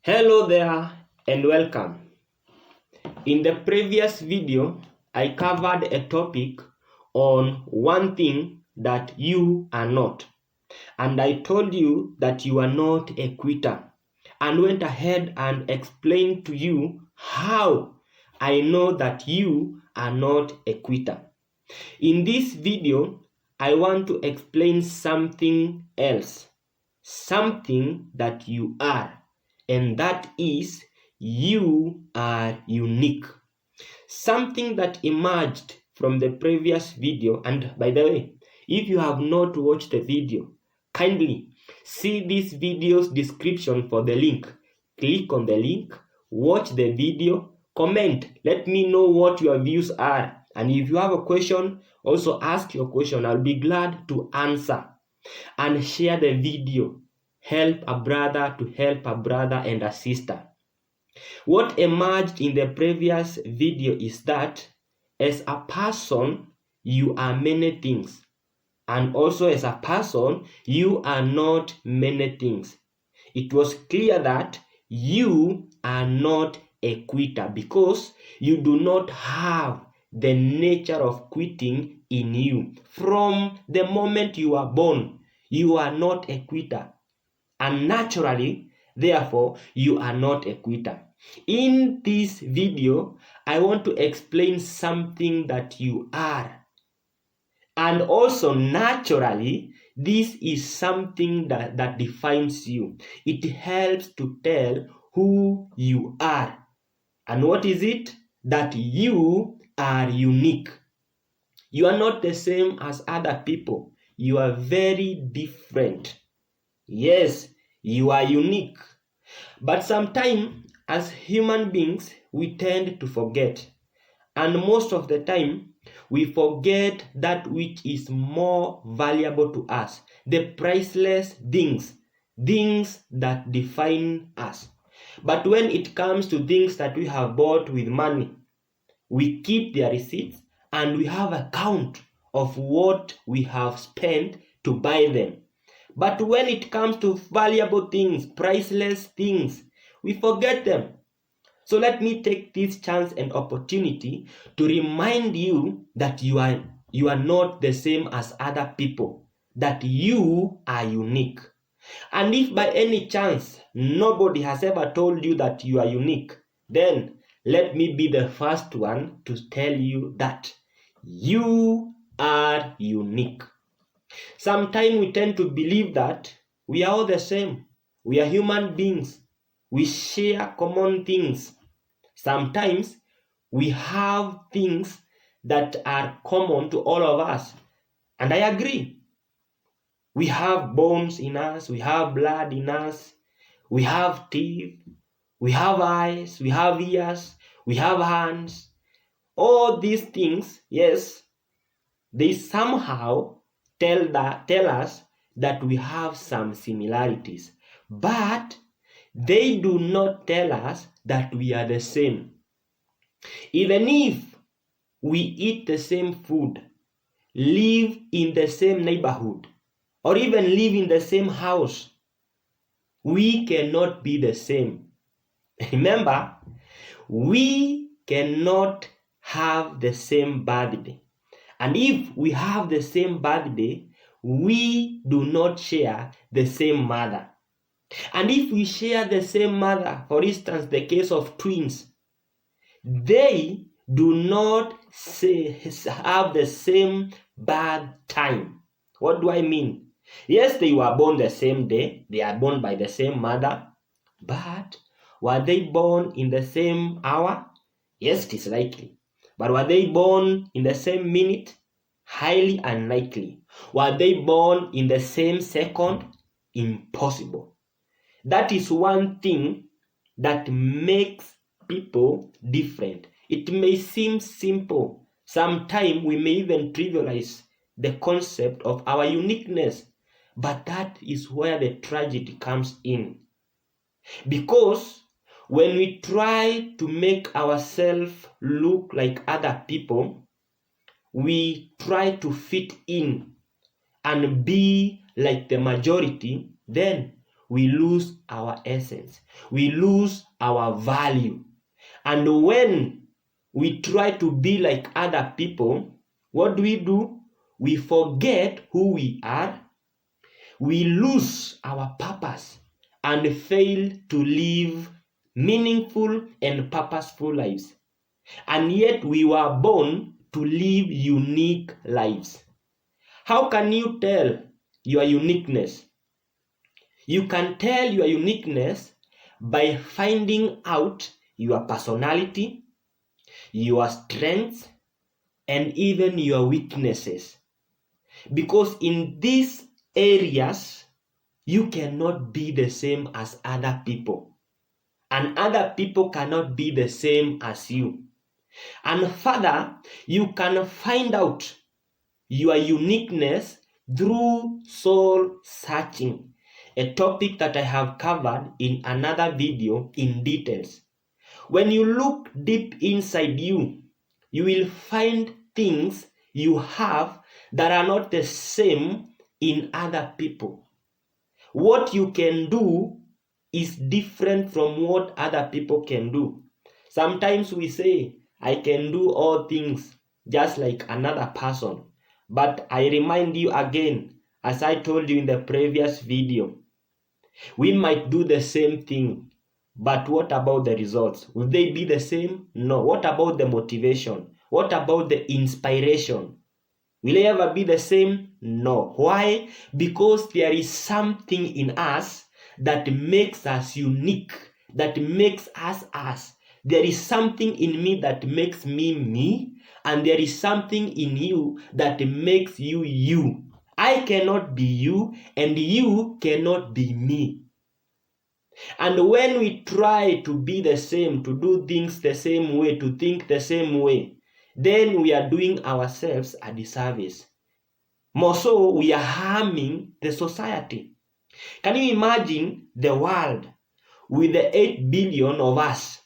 Hello there and welcome. In the previous video, I covered a topic on one thing that you are not. And I told you that you are not a quitter and went ahead and explained to you how I know that you are not a quitter. In this video, I want to explain something else, something that you are, and that is you are unique. Something that emerged from the previous video, and by the way, if you have not watched the video, kindly see this video's description for the link. Click on the link, watch the video, comment, let me know what your views are. And if you have a question, also ask your question. I'll be glad to answer. And share the video. Help a brother to help a brother and a sister. What emerged in the previous video is that as a person, you are many things. And also as a person, you are not many things. It was clear that you are not a quitter because you do not have the nature of quitting in you. From the moment you are born, you are not a quitter. And naturally, therefore, you are not a quitter. In this video, I want to explain something that you are. And also, naturally, this is something that defines you. It helps to tell who you are. And what is it? That you are unique. You are not the same as other people. You are very different. Yes, you are unique. But sometimes, as human beings, we tend to forget. And most of the time, we forget that which is more valuable to us, the priceless things that define us. But when it comes to things that we have bought with money, we keep their receipts and we have a count of what we have spent to buy them. But when it comes to valuable things, priceless things, we forget them. So let me take this chance and opportunity to remind you that you are not the same as other people, that you are unique. And if by any chance nobody has ever told you that you are unique, then let me be the first one to tell you that you are unique. Sometimes we tend to believe that we are all the same. We are human beings. We share common things. Sometimes we have things that are common to all of us. And I agree. We have bones in us. We have blood in us. We have teeth. We have eyes. We have ears. We have hands. All these things, yes, they somehow tell us that we have some similarities, but they do not tell us that we are the same. Even if we eat the same food, live in the same neighborhood, or even live in the same house, we cannot be the same. Remember, we cannot have the same birthday. And if we have the same birthday, we do not share the same mother. And if we share the same mother, for instance, the case of twins, they do not have the same birth time. What do I mean? Yes, they were born the same day. They are born by the same mother. But were they born in the same hour? Yes, it is likely. But were they born in the same minute? Highly unlikely. Were they born in the same second? Impossible. That is one thing that makes people different. It may seem simple. Sometimes we may even trivialize the concept of our uniqueness. But that is where the tragedy comes in. Because when we try to make ourselves look like other people, we try to fit in and be like the majority, then we lose our essence, we lose our value. And when we try to be like other people, what do? We forget who we are, we lose our purpose, and fail to live meaningful and purposeful lives. And yet we were born to live unique lives. How can you tell your uniqueness? You can tell your uniqueness by finding out your personality, your strengths, and even your weaknesses. Because in these areas, you cannot be the same as other people. And other people cannot be the same as you. And further, you can find out your uniqueness through soul searching, a topic that I have covered in another video in details. When you look deep inside you, you will find things you have that are not the same in other people. What you can do is different from what other people can do. Sometimes we say, I can do all things just like another person. But I remind you again, as I told you in the previous video, we might do the same thing, but what about the results? Will they be the same? No. What about the motivation? What about the inspiration? Will they ever be the same? No. Why? Because there is something in us that makes us unique, that makes us us. There is something in me that makes me me, and there is something in you that makes you you. I cannot be you, and you cannot be me. And when we try to be the same, to do things the same way, to think the same way, then we are doing ourselves a disservice. More so, we are harming the society. Can you imagine the world with the 8 billion of us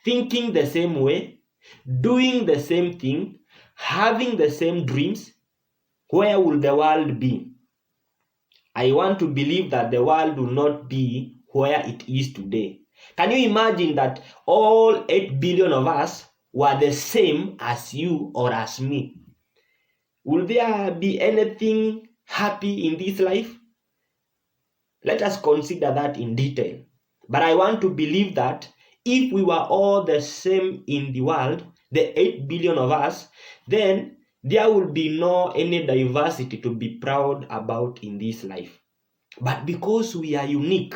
thinking the same way, doing the same thing, having the same dreams? Where will the world be? I want to believe that the world will not be where it is today. Can you imagine that all 8 billion of us were the same as you or as me? Will there be anything happy in this life? Let us consider that in detail. But I want to believe that if we were all the same in the world, the 8 billion of us, then there will be no any diversity to be proud about in this life. But because we are unique,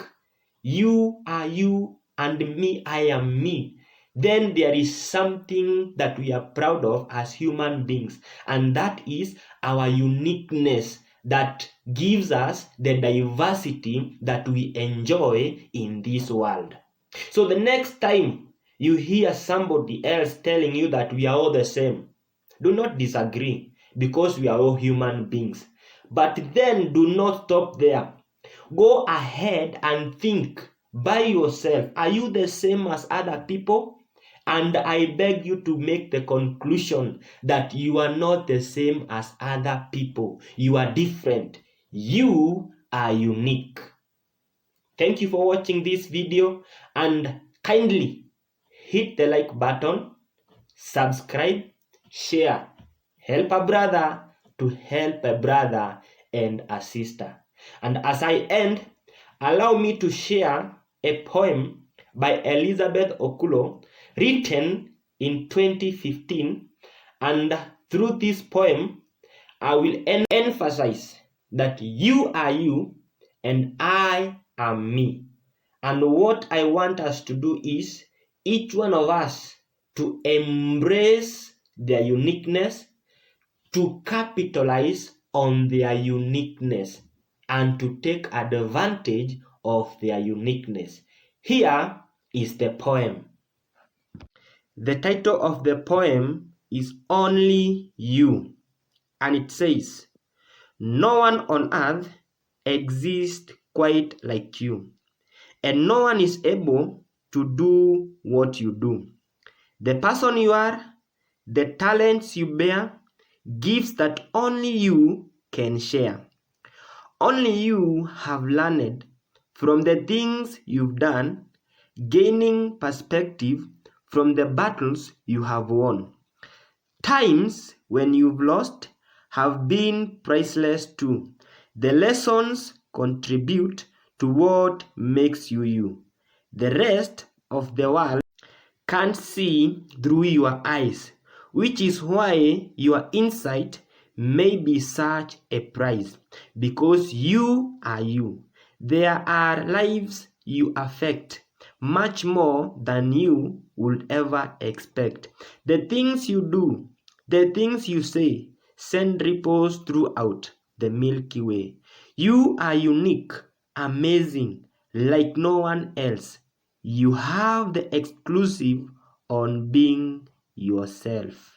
you are you and me, I am me, then there is something that we are proud of as human beings, and that is our uniqueness that gives us the diversity that we enjoy in this world. So the next time you hear somebody else telling you that we are all the same, do not disagree, because we are all human beings. But then do not stop there. Go ahead and think by yourself. Are you the same as other people? And I beg you to make the conclusion that you are not the same as other people. You are different. You are unique. Thank you for watching this video, and kindly hit the like button, subscribe, share. Help a brother to help a brother and a sister. And as I end, allow me to share a poem by Elizabeth Okulo written in 2015. And through this poem, I will emphasize that you are you and I am me. And what I want us to do is each one of us to embrace their uniqueness, to capitalize on their uniqueness, and to take advantage of their uniqueness. Here is the poem. The title of the poem is Only You, and it says, no one on earth exists quite like you, and no one is able to do what you do. The person you are, the talents you bear, gifts that only you can share. Only you have learned from the things you've done, gaining perspective from the battles you have won. Times when you've lost have been priceless too. The lessons contribute to what makes you you. The rest of the world can't see through your eyes, which is why your insight may be such a prize, because you are you. There are lives you affect much more than you would ever expect. The things you do, the things you say, send ripples throughout the Milky Way. You are unique, amazing, like no one else. You have the exclusive on being yourself.